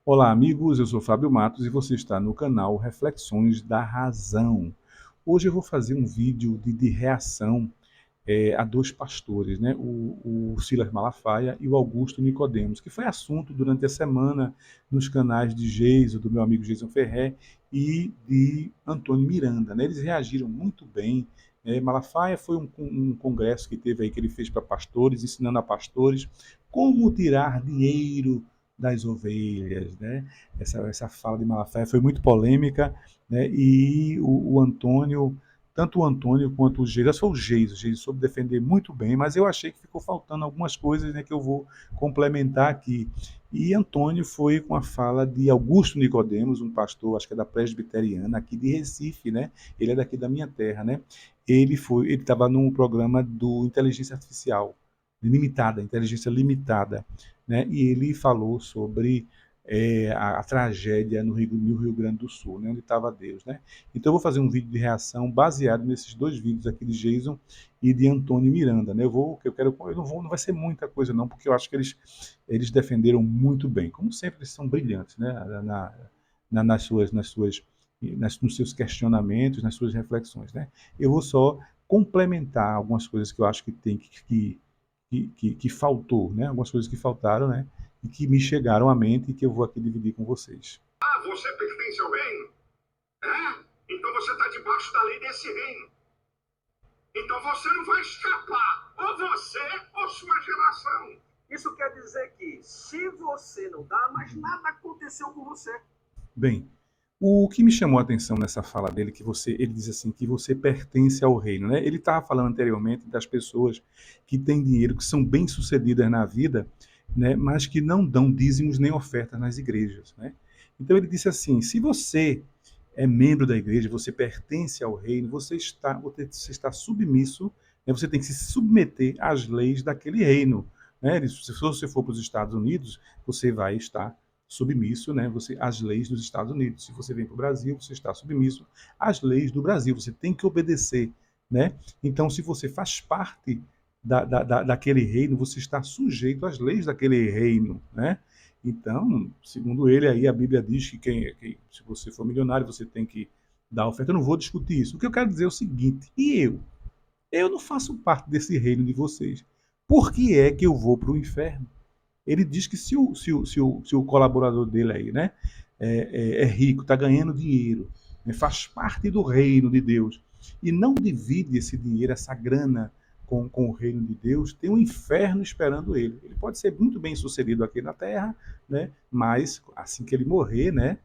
Olá, amigos. Eu sou Fábio Matos e você está no canal Reflexões da Razão. Hoje eu vou fazer um vídeo de reação a dois pastores, né? O Silas Malafaia e o Augusto Nicodemos, que foi assunto durante a semana nos canais de Geiso, do meu amigo Geison Ferré, e de Antônio Miranda, né? Eles reagiram muito bem. Malafaia foi um congresso que teve aí, que ele fez para pastores, ensinando a pastores como tirar dinheiro das ovelhas, né? Essa fala de Malafaia foi muito polêmica, né? E o Antônio, tanto o Antônio quanto o Geiso, foi o Geiso soube defender muito bem, mas eu achei que ficou faltando algumas coisas, né, que eu vou complementar aqui. E Antônio foi com a fala de Augusto Nicodemos, um pastor, acho que é da Presbiteriana, aqui de Recife, né? Ele é daqui da minha terra, né? Ele estava num programa do Inteligência Artificial Limitada, Inteligência Limitada, né? E ele falou sobre a tragédia no Rio Grande do Sul, né? Onde estava Deus, né? Então eu vou fazer um vídeo de reação baseado nesses dois vídeos aqui de Jason e de Antônio Miranda, né? Não vai ser muita coisa não, porque eu acho que eles defenderam muito bem, como sempre eles são brilhantes, né? Nos seus questionamentos, nas suas reflexões, né? Eu vou só complementar algumas coisas que eu acho que tem que faltou, né? Algumas coisas que faltaram, né? E que me chegaram à mente e que eu vou aqui dividir com vocês. Ah, você pertence ao reino? É? Então você está debaixo da lei desse reino. Então você não vai escapar. Ou você ou sua geração. Isso quer dizer que se você não dá, mas nada aconteceu com você. Bem, o que me chamou a atenção nessa fala dele, ele diz assim, que você pertence ao reino, né? Ele estava falando anteriormente das pessoas que têm dinheiro, que são bem-sucedidas na vida, né? Mas que não dão dízimos nem ofertas nas igrejas, né? Então ele disse assim, se você é membro da igreja, você pertence ao reino, você está submisso, né? Você tem que se submeter às leis daquele reino, né? Se você for para os Estados Unidos, você vai estar submisso, né, às leis dos Estados Unidos. Se você vem para o Brasil, você está submisso às leis do Brasil. Você tem que obedecer, né? Então, se você faz parte daquele reino, você está sujeito às leis daquele reino, né? Então, segundo ele, aí a Bíblia diz que se você for milionário, você tem que dar oferta. Eu não vou discutir isso. O que eu quero dizer é o seguinte: e eu? Eu não faço parte desse reino de vocês. Por que é que eu vou para o inferno? Ele diz que se o colaborador dele aí, né, é rico, está ganhando dinheiro, né, faz parte do reino de Deus e não divide esse dinheiro, essa grana com o reino de Deus, tem um inferno esperando ele. Ele pode ser muito bem sucedido aqui na terra, né, mas assim que ele morrer, né,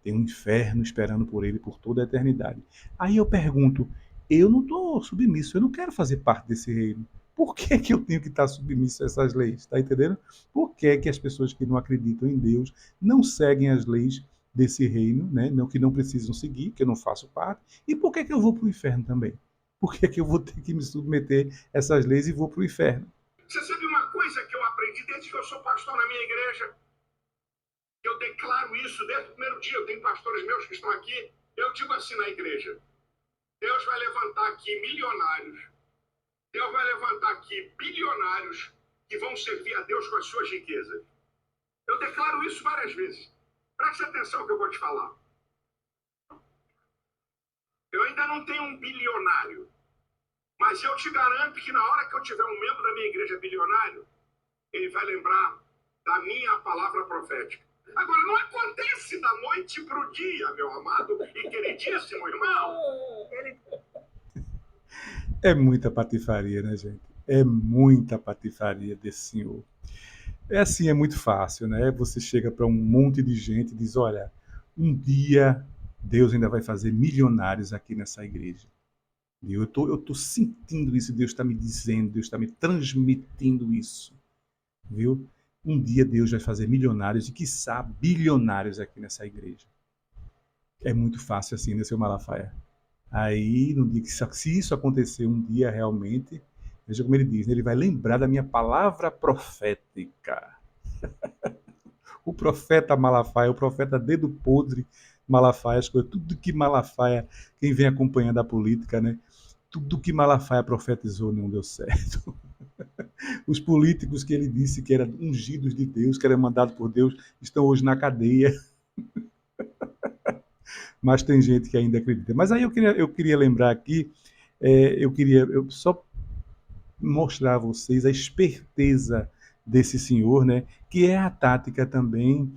tem um inferno esperando por ele por toda a eternidade. Aí eu pergunto, eu não estou submisso, eu não quero fazer parte desse reino. Por que, que eu tenho que estar submisso a essas leis? Está entendendo? Por que, que as pessoas que não acreditam em Deus não seguem as leis desse reino, né? Não, que não precisam seguir, que eu não faço parte? E por que, que eu vou para o inferno também? Por que, que eu vou ter que me submeter a essas leis e vou para o inferno? Você sabe uma coisa que eu aprendi desde que eu sou pastor na minha igreja? Eu declaro isso desde o primeiro dia. Eu tenho pastores meus que estão aqui. Eu digo assim na igreja: Deus vai levantar aqui milionários. Deus vai levantar aqui bilionários que vão servir a Deus com as suas riquezas. Eu declaro isso várias vezes. Preste atenção no que eu vou te falar. Eu ainda não tenho um bilionário, mas eu te garanto que na hora que eu tiver um membro da minha igreja bilionário, ele vai lembrar da minha palavra profética. Agora, não acontece da noite para o dia, meu amado e queridíssimo irmão. É muita patifaria, né, gente? É muita patifaria desse senhor. É assim, é muito fácil, né? Você chega para um monte de gente e diz: olha, um dia Deus ainda vai fazer milionários aqui nessa igreja. E eu tô sentindo isso, Deus está me dizendo, Deus está me transmitindo isso, viu? Um dia Deus vai fazer milionários e, quiçá, bilionários aqui nessa igreja. É muito fácil assim, né, seu Malafaia? Aí, no dia que se isso acontecer um dia realmente, veja como ele diz, né? Ele vai lembrar da minha palavra profética. O profeta Malafaia, o profeta dedo podre Malafaia, as coisas, tudo que Malafaia, quem vem acompanhando a política, né? Tudo que Malafaia profetizou não deu certo. Os políticos que ele disse que eram ungidos de Deus, que eram mandados por Deus, estão hoje na cadeia. Mas tem gente que ainda acredita. Mas aí eu queria lembrar aqui, eu só mostrar a vocês a esperteza desse senhor, né? Que é a tática também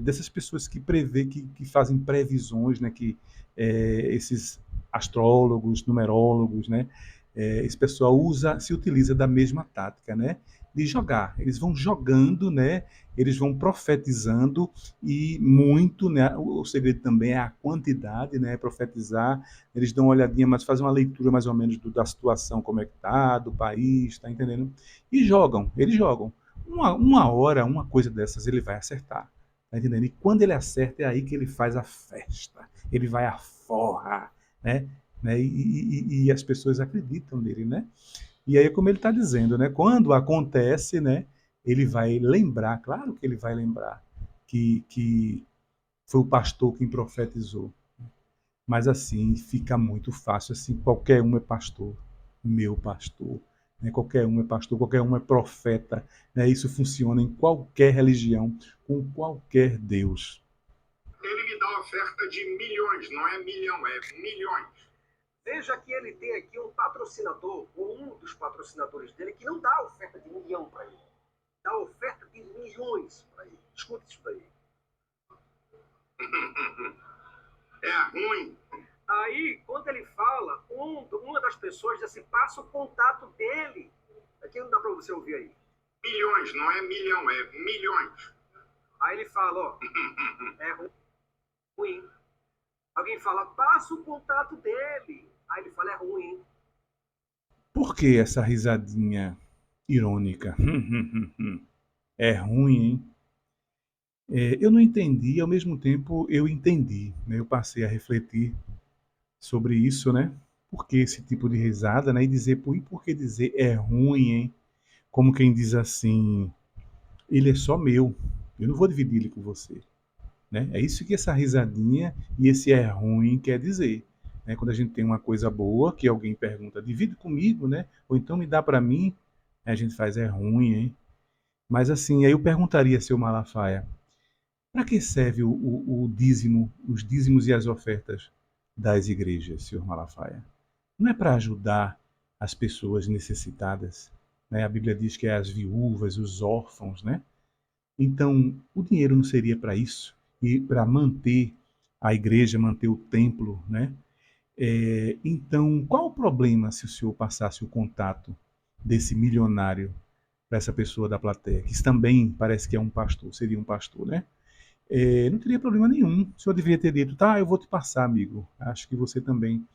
dessas pessoas que prevê, que fazem previsões, né? Que esses astrólogos, numerólogos, né? Esse pessoal se utiliza da mesma tática, né? De jogar. Eles vão jogando, né? Eles vão profetizando e muito, né? O segredo também é a quantidade, né? Profetizar. Eles dão uma olhadinha, mas fazem uma leitura mais ou menos da situação, como é que tá, do país, tá entendendo? E jogam, eles jogam. Uma hora, uma coisa dessas, ele vai acertar. Tá entendendo? E quando ele acerta, é aí que ele faz a festa. Ele vai à forra, né? E as pessoas acreditam nele, né? E aí, como ele está dizendo, né? Quando acontece, né? Ele vai lembrar, claro que ele vai lembrar, que foi o pastor quem profetizou. Mas assim, fica muito fácil, assim, qualquer um é pastor, meu pastor, né? Qualquer um é pastor, qualquer um é profeta, né? Isso funciona em qualquer religião, com qualquer Deus. Ele me dá oferta de milhões, não é milhão, é milhões. Veja que ele tem aqui um patrocinador, ou um dos patrocinadores dele, que não dá oferta de milhão para ele. Dá oferta de milhões para ele. Escuta isso daí. É ruim. Aí, quando ele fala, uma das pessoas diz assim, passa o contato dele. Aqui não dá para você ouvir aí. Milhões, não é milhão, é milhões. Aí ele fala, ó, é ruim. Alguém fala, passa o contato dele. Aí ele fala, é ruim. Por que essa risadinha irônica? É ruim, hein? Eu não entendi, ao mesmo tempo eu entendi, né? Eu passei a refletir sobre isso, né? Por que esse tipo de risada, né? E dizer, e por que dizer é ruim, hein? Como quem diz assim, ele é só meu, eu não vou dividir ele com você, né? É isso que essa risadinha e esse é ruim quer dizer, né? Quando a gente tem uma coisa boa, que alguém pergunta, divide comigo, né? Ou então me dá para mim, a gente faz é ruim, hein? Mas assim, aí eu perguntaria, seu Malafaia, para que serve o dízimo, os dízimos e as ofertas das igrejas, senhor Malafaia? Não é para ajudar as pessoas necessitadas, né? A Bíblia diz que é as viúvas, os órfãos, né? Então, o dinheiro não seria para isso e para manter a igreja, manter o templo, né? Então, qual o problema se o senhor passasse o contato desse milionário para essa pessoa da plateia, que também parece que é um pastor, seria um pastor, né? Não teria problema nenhum. O senhor deveria ter dito, tá, eu vou te passar, amigo. Acho que você também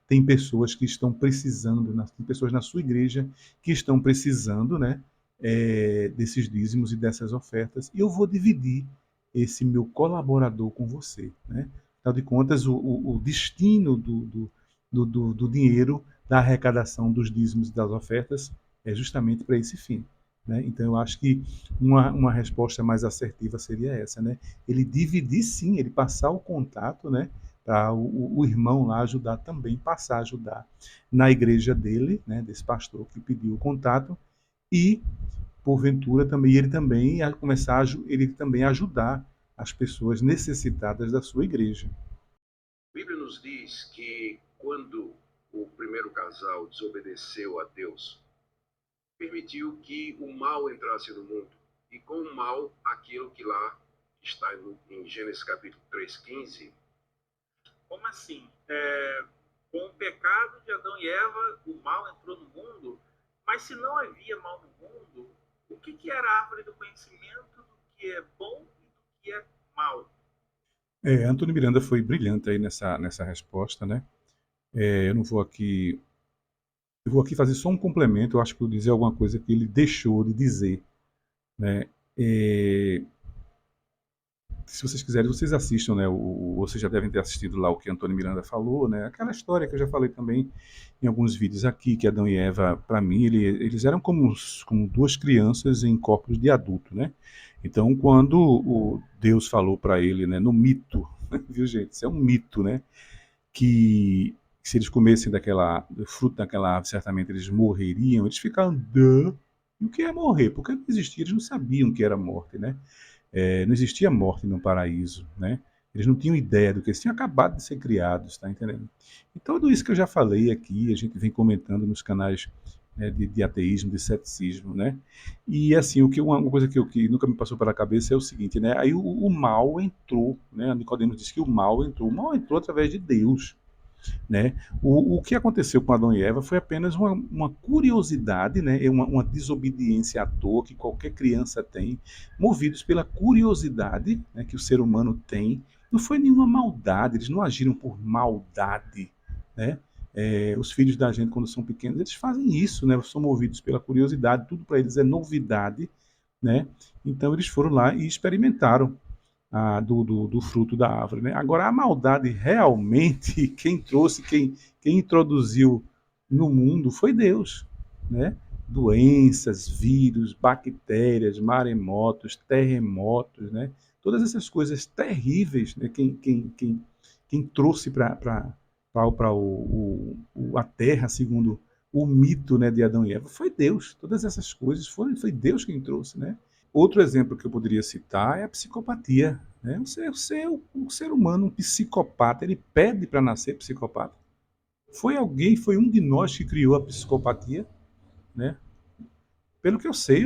tem pessoas que estão precisando, tem pessoas na sua igreja que estão precisando, né, desses dízimos e dessas ofertas, e eu vou dividir esse meu colaborador com você, né? Afinal de contas, o destino do dinheiro, da arrecadação dos dízimos e das ofertas é justamente para esse fim. Né? Então, eu acho que uma resposta mais assertiva seria essa, né? Ele dividir, sim, ele passar o contato, né? Para o irmão lá ajudar também, passar a ajudar na igreja dele, né? Desse pastor que pediu o contato, e, porventura, também ele também ele também ajudar as pessoas necessitadas da sua igreja. A Bíblia nos diz que quando o primeiro casal desobedeceu a Deus, permitiu que o mal entrasse no mundo. E com o mal, aquilo que lá está em Gênesis capítulo 3:15. Como assim? Com o pecado de Adão e Eva, o mal entrou no mundo, mas se não havia mal no mundo, o que era a árvore do conhecimento do que é bom e do que é mal? Antônio Miranda foi brilhante aí nessa resposta, né? Eu não vou aqui. Eu vou aqui fazer só um complemento, eu acho que eu vou dizer alguma coisa que ele deixou de dizer, né? Se vocês quiserem, vocês assistam, né? Vocês já devem ter assistido lá o que Antônio Miranda falou, né? Aquela história que eu já falei também em alguns vídeos aqui, que Adão e Eva, para mim, eles eram como duas crianças em corpos de adulto, né? Então, quando o Deus falou para ele, né, no mito, viu gente? Isso é um mito, né? Que que se eles comessem do fruto daquela árvore, certamente eles morreriam. Eles ficaram, "Duh, e o que é morrer?" Porque não existia, eles não sabiam o que era morte, né? Não existia morte no paraíso, né? Eles não tinham ideia do que eles tinham acabado de ser criados, tá entendendo? E tudo isso que eu já falei aqui, a gente vem comentando nos canais, né, de ateísmo, de ceticismo, né? E assim, uma coisa que nunca me passou pela cabeça é o seguinte, né? Aí o mal entrou, né? Nicodemos disse que o mal entrou através de Deus, né? O que aconteceu com Adão e Eva foi apenas uma curiosidade, né? Uma desobediência à toa que qualquer criança tem, movidos pela curiosidade, né, que o ser humano tem. Não foi nenhuma maldade, eles não agiram por maldade, né? Os filhos da gente, quando são pequenos, eles fazem isso, né? São movidos pela curiosidade, tudo para eles é novidade, né? Então eles foram lá e experimentaram do fruto da árvore. Né? Agora, a maldade realmente, quem trouxe, quem introduziu no mundo foi Deus. Né? Doenças, vírus, bactérias, maremotos, terremotos, né? Todas essas coisas terríveis, né? Quem trouxe para a terra, segundo o mito, né, de Adão e Eva, foi Deus. Todas essas coisas foi Deus quem trouxe. Né? Outro exemplo que eu poderia citar é a psicopatia. Né? O ser humano, um psicopata, ele pede para nascer psicopata. Foi um de nós que criou a psicopatia, né? Pelo que eu sei,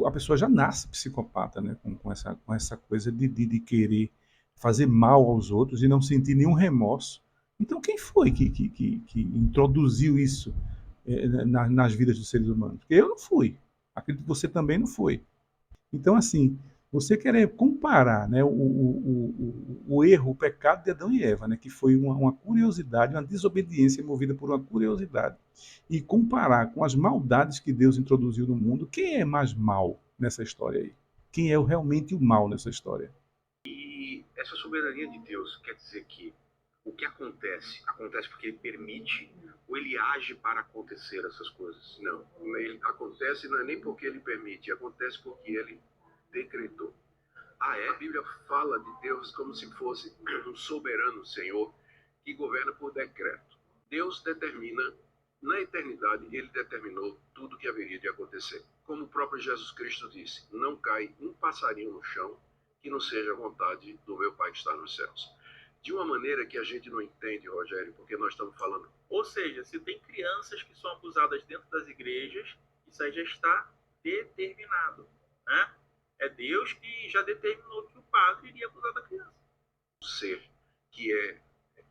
a pessoa já nasce psicopata, né? Com essa coisa de querer fazer mal aos outros e não sentir nenhum remorso. Então, quem foi que introduziu isso nas vidas dos seres humanos? Porque eu não fui. Acredito que você também não foi. Então, assim, você querer comparar, né, o erro, o pecado de Adão e Eva, né, que foi uma curiosidade, uma desobediência movida por uma curiosidade, e comparar com as maldades que Deus introduziu no mundo, quem é mais mal nessa história aí? Quem é realmente o mal nessa história? E essa soberania de Deus quer dizer que o que acontece porque ele permite ou ele age para acontecer essas coisas? Não, ele acontece não é nem porque ele permite, acontece porque ele decretou. A Bíblia fala de Deus como se fosse um soberano Senhor que governa por decreto. Deus determina, na eternidade, ele determinou tudo o que haveria de acontecer. Como o próprio Jesus Cristo disse, não cai um passarinho no chão que não seja a vontade do meu Pai que está nos céus. De uma maneira que a gente não entende, Rogério, porque nós estamos falando. Ou seja, se tem crianças que são abusadas dentro das igrejas, isso aí já está determinado, né? É Deus que já determinou que o padre iria abusar da criança. O ser que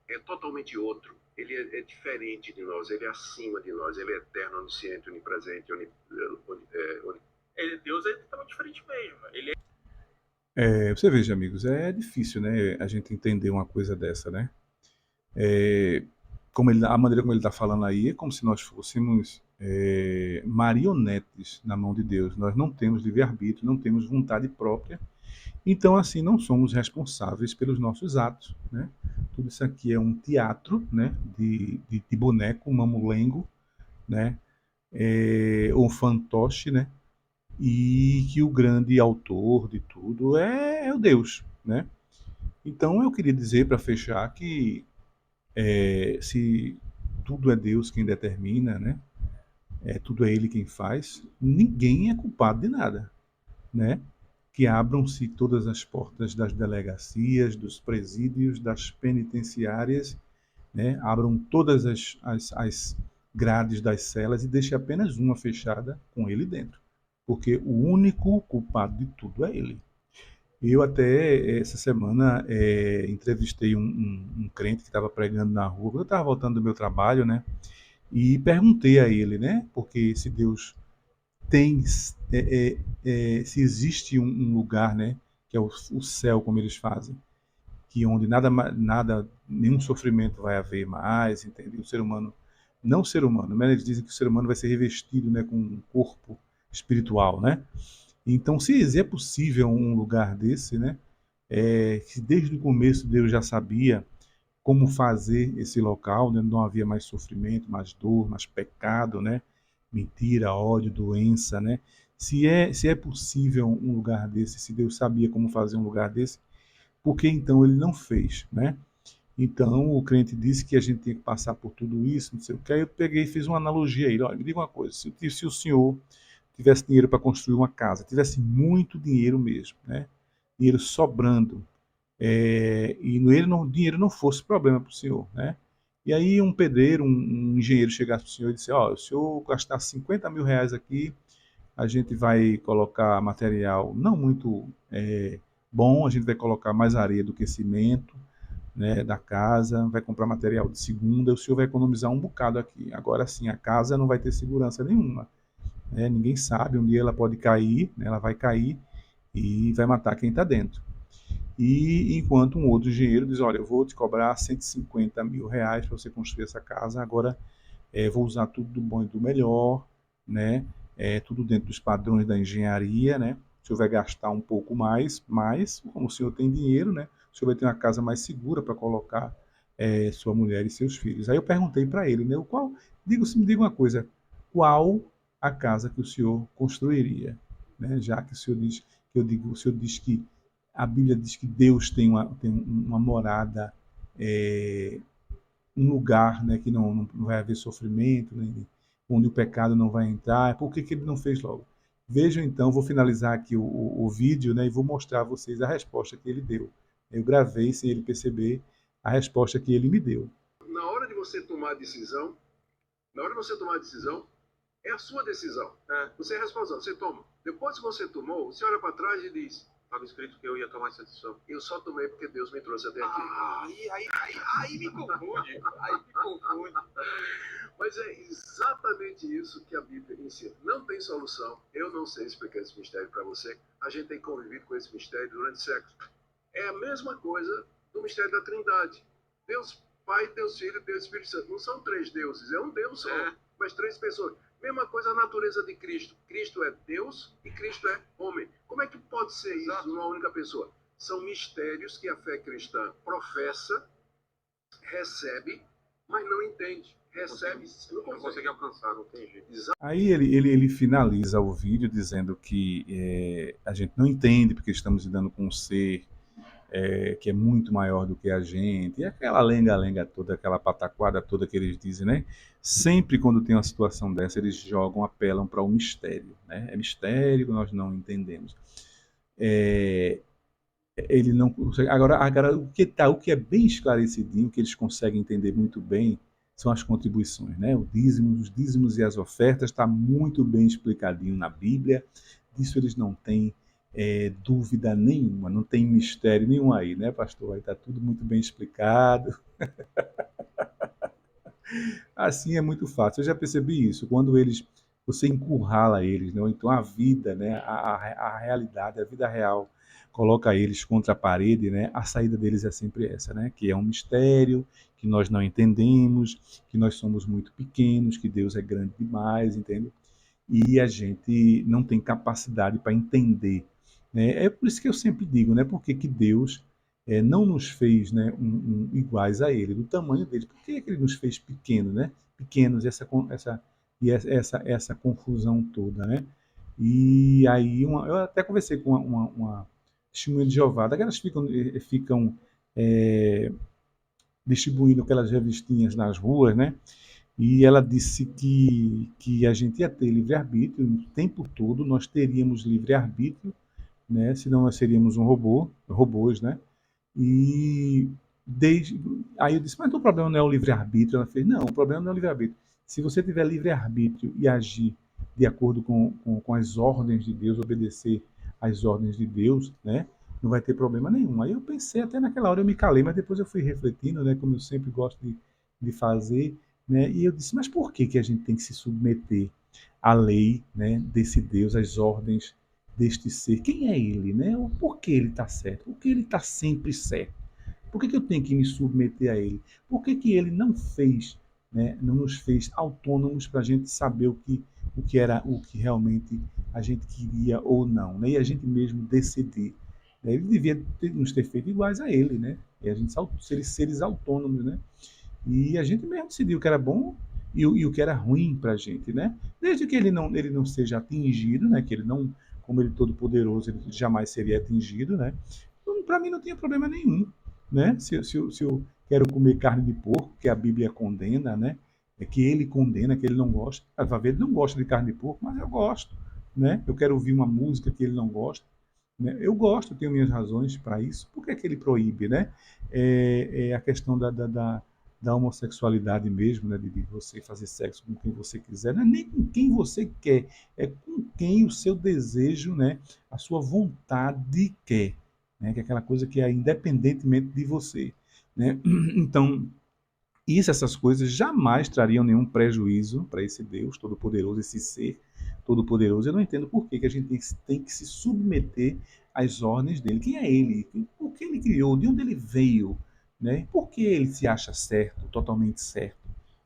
é totalmente outro, ele é diferente de nós, ele é acima de nós, ele é eterno, onisciente, onipresente, Deus é totalmente diferente mesmo. Ele Você veja, amigos, é difícil, né, a gente entender uma coisa dessa, né? A maneira como ele está falando aí é como se nós fôssemos marionetes na mão de Deus. Nós não temos livre-arbítrio, não temos vontade própria. Então, assim, não somos responsáveis pelos nossos atos. Né? Tudo isso aqui é um teatro, né, de boneco, um mamulengo, né, ou um fantoche, né, e que o grande autor de tudo é o Deus. Né? Então, eu queria dizer, para fechar, que se tudo é Deus quem determina, né? Tudo é Ele quem faz, ninguém é culpado de nada, né? Que abram-se todas as portas das delegacias, dos presídios, das penitenciárias, né? Abram todas as grades das celas e deixe apenas uma fechada com Ele dentro, porque o único culpado de tudo é Ele. Eu até, essa semana, entrevistei um crente que estava pregando na rua, quando eu estava voltando do meu trabalho, né? E perguntei a ele, né? Porque se Deus tem, se existe um lugar, né? Que é o céu, como eles fazem, que onde nenhum sofrimento vai haver mais, entendeu? O ser humano, não o ser humano, mas eles dizem que o ser humano vai ser revestido, né? Com um corpo espiritual, né? Então, se é possível um lugar desse, né? Que desde o começo Deus já sabia como fazer esse local, né? Não havia mais sofrimento, mais dor, mais pecado, né? Mentira, ódio, doença, né? Se é possível um lugar desse, se Deus sabia como fazer um lugar desse, por que então ele não fez, né? Então, o crente disse que a gente tem que passar por tudo isso, não sei o que. Aí eu peguei e fiz uma analogia a ele. Olha, me diga uma coisa, se o senhor tivesse dinheiro para construir uma casa, tivesse muito dinheiro mesmo, né? Dinheiro sobrando, e dinheiro não fosse problema para o senhor, né? E aí um pedreiro, um engenheiro chegasse para o senhor e disse, ó, o senhor gastar 50 mil reais aqui, a gente vai colocar material não muito bom, a gente vai colocar mais areia do que cimento, né, da casa, vai comprar material de segunda, o senhor vai economizar um bocado aqui. Agora sim, a casa não vai ter segurança nenhuma, né? Ninguém sabe, um dia ela pode cair, né, ela vai cair e vai matar quem está dentro. E enquanto um outro engenheiro diz, olha, eu vou te cobrar 150 mil reais para você construir essa casa, agora vou usar tudo do bom e do melhor, né? Tudo dentro dos padrões da engenharia, né? O senhor vai gastar um pouco mais, mas como o senhor tem dinheiro, né? O senhor vai ter uma casa mais segura para colocar sua mulher e seus filhos. Aí eu perguntei para ele, né? Me diga uma coisa, qual a casa que o senhor construiria, né? Já que o senhor diz o senhor diz que a Bíblia diz que Deus tem uma morada, é, um lugar, né, que não vai haver sofrimento, né, onde o pecado não vai entrar. Por que ele não fez logo? Vejam então, vou finalizar aqui o vídeo, né, e vou mostrar a vocês a resposta que ele deu. Eu gravei sem ele perceber a resposta que ele me deu. Na hora de você tomar a decisão, é a sua decisão. Você é responsável, você toma. Depois que você tomou, você olha para trás e diz, estava escrito que eu ia tomar essa decisão. Eu só tomei porque Deus me trouxe até aqui. Aí me confunde. Mas é exatamente isso que a Bíblia ensina. Não tem solução. Eu não sei explicar esse mistério para você. A gente tem convivido com esse mistério durante séculos. É a mesma coisa do mistério da Trindade. Deus Pai, Deus Filho, Deus Espírito Santo. Não são três deuses, é um Deus só, mas três pessoas. Mesma coisa a natureza de Cristo. Cristo é Deus e Cristo é homem. Como é que pode ser isso numa única pessoa? São mistérios que a fé cristã professa, recebe, mas não entende. Recebe, não consegue alcançar, não tem jeito. Aí ele finaliza o vídeo dizendo que a gente não entende porque estamos lidando com um ser que é muito maior do que a gente, e aquela lenga-lenga toda, aquela pataquada toda que eles dizem, né? Sempre quando tem uma situação dessa, eles jogam, apelam para o mistério, né? É mistério que nós não entendemos. Ele não consegue. Agora o que é bem esclarecidinho, que eles conseguem entender muito bem, são as contribuições, né? Os dízimos e as ofertas está muito bem explicadinho na Bíblia. Disso eles não têm dúvida nenhuma, não tem mistério nenhum aí, né, pastor? Aí está tudo muito bem explicado. Assim é muito fácil. Eu já percebi isso. Quando você encurrala eles, né? Ou então a vida, né? A realidade, a vida real, coloca eles contra a parede, né? A saída deles é sempre essa, né? Que é um mistério, que nós não entendemos, que nós somos muito pequenos, que Deus é grande demais, entende? E a gente não tem capacidade para entender, né? É por isso que eu sempre digo, né? Porque que Deus não nos fez, né, iguais a Ele, do tamanho dele. Por que, é que Ele nos fez pequenos, né? Pequenos, essa confusão toda, né? E aí eu até conversei com uma testemunha de Jeová, daquelas que ficam distribuindo aquelas revistinhas nas ruas, né? E ela disse que a gente ia ter livre-arbítrio o tempo todo, nós teríamos livre-arbítrio, né? Senão nós seríamos robôs, né? E aí eu disse, mas o problema não é o livre-arbítrio. Ela fez, não, o problema não é o livre-arbítrio. Se você tiver livre-arbítrio e agir de acordo com as ordens de Deus, obedecer às ordens de Deus, né? Não vai ter problema nenhum. Aí eu pensei, até naquela hora eu me calei, mas depois eu fui refletindo, né? Como eu sempre gosto de fazer, né? E eu disse, mas por que a gente tem que se submeter à lei, né? Desse Deus, às ordens deste ser? Quem é ele, né? Por que ele está certo? Por que ele está sempre certo? Por que eu tenho que me submeter a ele? Por que ele não fez, né? Não nos fez autônomos para a gente saber o que realmente a gente queria ou não, né? E a gente mesmo decidir. Ele devia nos ter feito iguais a ele, né? E a gente ser seres autônomos, né? E a gente mesmo decidiu o que era bom e o que era ruim para a gente, né? Desde que ele não seja atingido, né? Que ele não, como ele todo poderoso, ele jamais seria atingido, né? Então, para mim não tinha problema nenhum, né? Se quero comer carne de porco, que a Bíblia condena, né? É que ele condena, que ele não gosta. Vai ver, ele não gosta de carne de porco, mas eu gosto, né? Eu quero ouvir uma música que ele não gosta, né? Eu gosto, tenho minhas razões para isso. Por que é que ele proíbe, né? É a questão da homossexualidade mesmo, né? De você fazer sexo com quem você quiser, não é nem com quem você quer, é com quem o seu desejo, né? A sua vontade quer, né? Que é aquela coisa que é independentemente de você, né? Então, essas coisas jamais trariam nenhum prejuízo para esse Deus Todo-Poderoso, esse ser Todo-Poderoso. Eu não entendo por que a gente tem que se submeter às ordens dele. Quem é ele? Por que ele criou? De onde ele veio? Né? Por que ele se acha certo, totalmente certo?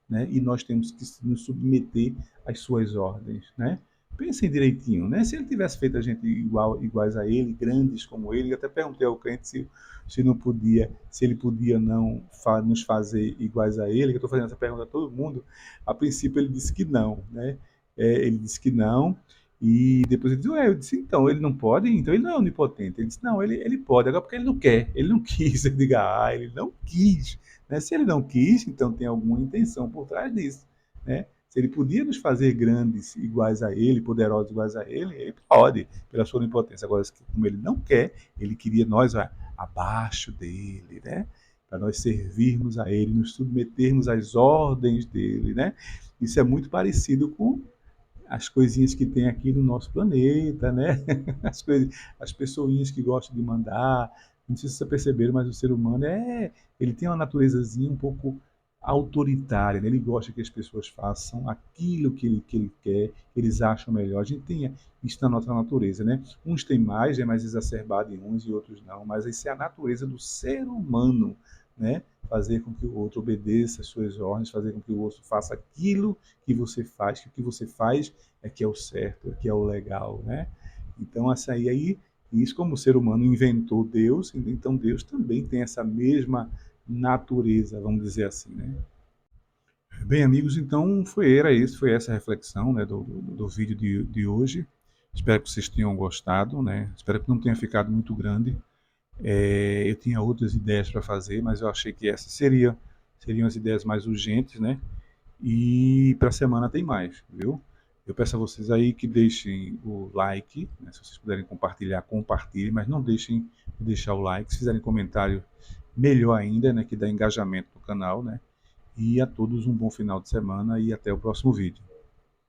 Né? E nós temos que nos submeter às suas ordens. Né? Pensem direitinho, né? Se ele tivesse feito a gente iguais a ele, grandes como ele, eu até perguntei ao crente se não podia, se ele podia não nos fazer iguais a ele, que eu estou fazendo essa pergunta a todo mundo. A princípio ele disse que não, né? Ele disse que não, e depois ele disse, eu disse, então, ele não pode, então ele não é onipotente. Ele disse, não, ele pode, agora porque ele não quer, ele não quis. Eu digo, ele não quis. Né? Se ele não quis, então tem alguma intenção por trás disso, né? Se ele podia nos fazer grandes iguais a ele, poderosos iguais a ele pode, pela sua onipotência. Agora, como ele não quer, ele queria nós abaixo dele, né? Para nós servirmos a ele, nos submetermos às ordens dele, né? Isso é muito parecido com as coisinhas que tem aqui no nosso planeta, né? As pessoinhas que gostam de mandar. Não sei se vocês perceberam, mas o ser humano ele tem uma naturezazinha um pouco autoritária, né? Ele gosta que as pessoas façam aquilo que ele quer, que eles acham melhor. A gente tem isso na nossa natureza, né? Uns têm mais, é mais exacerbado em uns e outros não, mas isso é a natureza do ser humano, né? Fazer com que o outro obedeça às suas ordens, fazer com que o outro faça aquilo que você faz, que o que você faz é que é o certo, é que é o legal, né? Então, isso como o ser humano inventou Deus, então Deus também tem essa mesma natureza, vamos dizer assim, né? Bem, amigos, então foi essa a reflexão, né, do vídeo de hoje. Espero que vocês tenham gostado, né? Espero que não tenha ficado muito grande. Eu tinha outras ideias para fazer, mas eu achei que essas seriam as ideias mais urgentes, né? E para a semana tem mais, viu? Eu peço a vocês aí que deixem o like, né? Se vocês puderem compartilhar, compartilhem, mas não deixem de deixar o like. Se fizerem comentário, melhor ainda, né? Que dá engajamento no canal, né? E a todos um bom final de semana e até o próximo vídeo.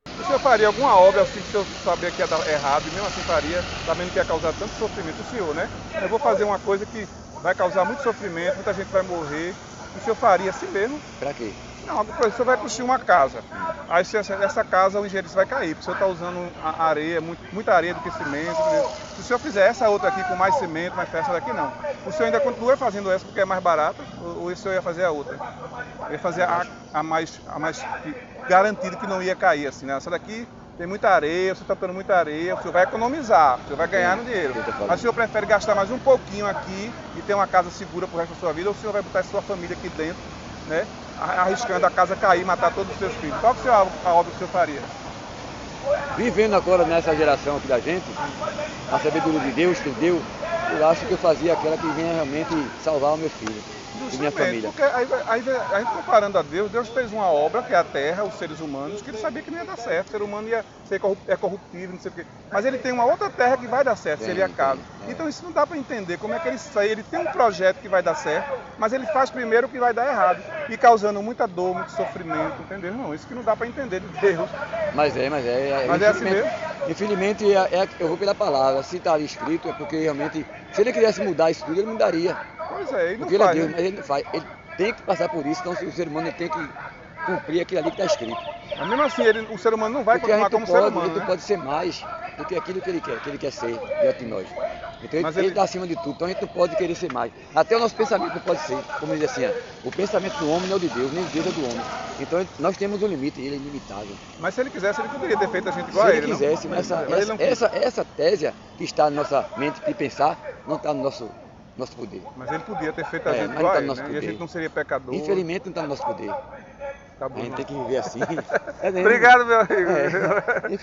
O senhor faria alguma obra assim que o senhor sabia que ia dar errado e mesmo assim faria, sabendo que ia causar tanto sofrimento? O senhor, né? Eu vou fazer uma coisa que vai causar muito sofrimento, muita gente vai morrer. O senhor faria assim mesmo? Pra quê? Não, o senhor vai construir uma casa. Aí essa casa, o engenheiro vai cair, porque o senhor está usando a areia, muita areia do que cimento. Se o senhor fizer essa outra aqui com mais cimento, mais essa daqui não. O senhor ainda continua fazendo essa porque é mais barata, ou o senhor ia fazer a outra? Ia fazer a mais garantido que não ia cair, assim, né? Essa daqui tem muita areia, você está botando muita areia, o senhor vai economizar, o senhor vai ganhar no dinheiro. Mas o senhor prefere gastar mais um pouquinho aqui e ter uma casa segura pro resto da sua vida, ou o senhor vai botar a sua família aqui dentro, né? Arriscando a casa cair e matar todos os seus filhos? Qual que é a obra que o senhor faria? Vivendo agora nessa geração aqui da gente, a sabedoria de Deus que deu, eu acho que eu fazia aquela que vinha realmente salvar o meu filho e minha família. Porque a gente comparando a Deus, Deus fez uma obra, que é a terra, os seres humanos, que ele sabia que não ia dar certo, o ser humano ia ser corruptível, não sei o quê. Mas ele tem uma outra terra que vai dar certo, se ele acaba. Então isso não dá para entender como é que ele tem um projeto que vai dar certo, mas ele faz primeiro o que vai dar errado, e causando muita dor, muito sofrimento, entendeu? Não, isso que não dá para entender de Deus. Mas é assim mesmo? Infelizmente, eu vou pela palavra, se está ali escrito, é porque realmente, se ele quisesse mudar isso tudo, ele mudaria. Pois é, ele não porque faz, ele é Deus, né? mas ele não faz. Ele tem que passar por isso, então o ser humano tem que cumprir aquilo ali que está escrito. Mas mesmo assim, o ser humano não vai porque continuar como ser humano, a gente né? pode ser mais do que aquilo que ele quer ser diante de nós. Então ele está acima de tudo, então a gente não pode querer ser mais. Até o nosso pensamento não pode ser, como diz assim, o pensamento do homem não é o de Deus, nem o Deus é do homem. Então nós temos um limite, ele é ilimitável. Mas se ele quisesse, ele poderia ter feito a gente igual Se a ele ele, quisesse, não? mas ele não quis. essa tese que está na nossa mente de pensar, não está no nosso poder. Mas ele podia ter feito a gente mas igual não a tá no ele, nosso né? E a poder. gente não seria pecador. Infelizmente não está no nosso poder. Tá bom. A gente tem que viver assim. Obrigado, meu amigo.